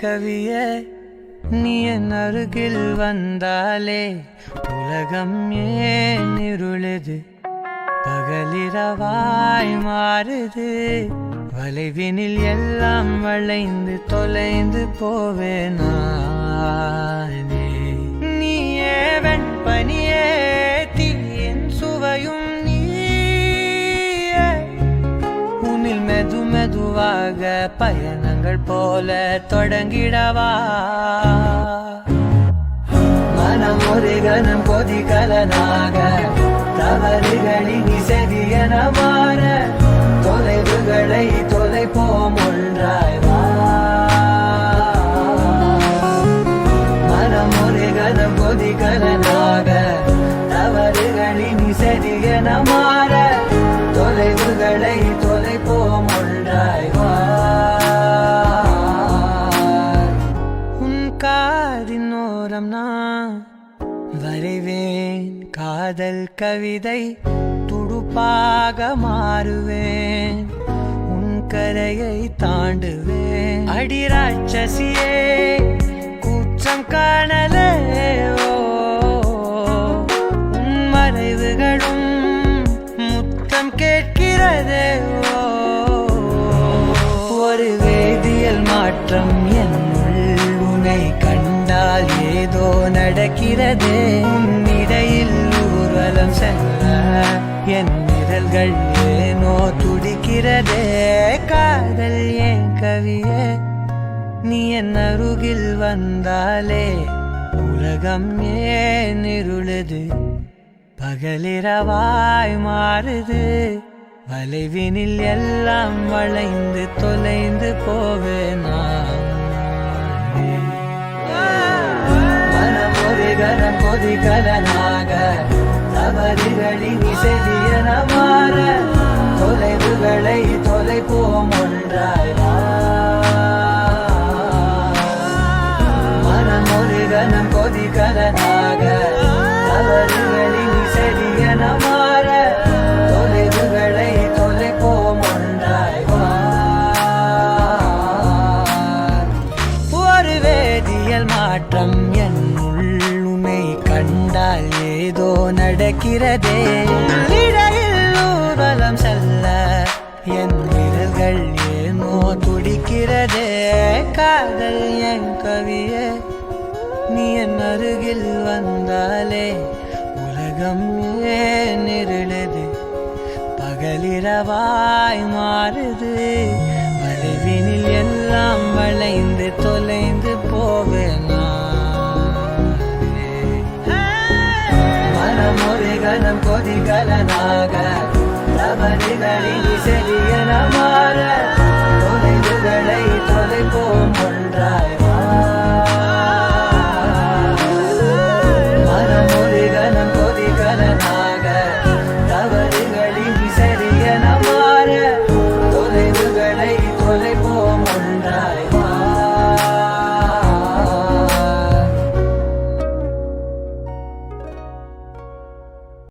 கவியே நீ என் அருகில் வந்தாலே உலகம் ஏன் இருளுது பகலிரவாய் மாறுது வளைவினில் எல்லாம் வளைந்து தொலைந்து போவேனானே நீயே வெண்பனியே தீயின் சுவையும் நீயே உன்னில் மெது மெதுவாக பயணங்கள் போல தொடங்கிடவா மனம் ஒரு கணம் கொதிகலனாக தவறுகளின் இசையன மாற தொலைவுகளை தொலைப்போம் ஒன்றாய் வா மனம் ஒரு கணம் கொதிகலனாக தவறுகளின் இசையன மாற தொலைவுகளை தொலைப்போம் ஒன்றாய் வா உன் காதின் ஓரம் நான் வரைவேன் காதல் கவிதை துடுப்பாக மாறுவேன் உன் கரையை தாண்டுவேன் அடி ராட்சசியே கூற்றம் காணலே உன் மறைவுகளும் முத்தம் கேட்கிறதே ஒரு வேதியியல் மாற்றம் என்னுள் உன்னை கண்டால் ஏதோ நடக்கிறதே இடையில் ஊர்வலம் செல்ல என் நிழல்கள் ஏனோ துடிக்கிறதே காதல் ஏன் கவியே நீ என் அருகில் வந்தாலே உலகம் ஏன் இருளுது பகலிரவாய் மாறுது வளைவினில் எல்லாம் வளைந்து தொலைந்து போவேனா மனம் ஒரு கணம் கொதிகலனாக தவறுகளின் இசையன மாற தொலைவுகளை தொலைப்போம் ஒன்றாய் வா மனம் ஒரு கணம் கொதிகலனாக தவறுகளின் இசையன மாற தொலைவுகளை தொலைப்போம் ஒன்றாய் வா ஒரு வேதியியல் மாற்றம் என்னுள் உன்னை கண்டால் ஏதோ நடக்கிறதே இடையில் ஊர்வலம் செல்ல என் விரல்கள் ஏனோ துடிக்கிறதே காதல் என் கவியே நீ என் அருகில் வந்தாலே உலகம் ஏன் இருளுது பகலிரவாய் மாறுது வளைவினில் எல்லாம் வளைந்து தொலை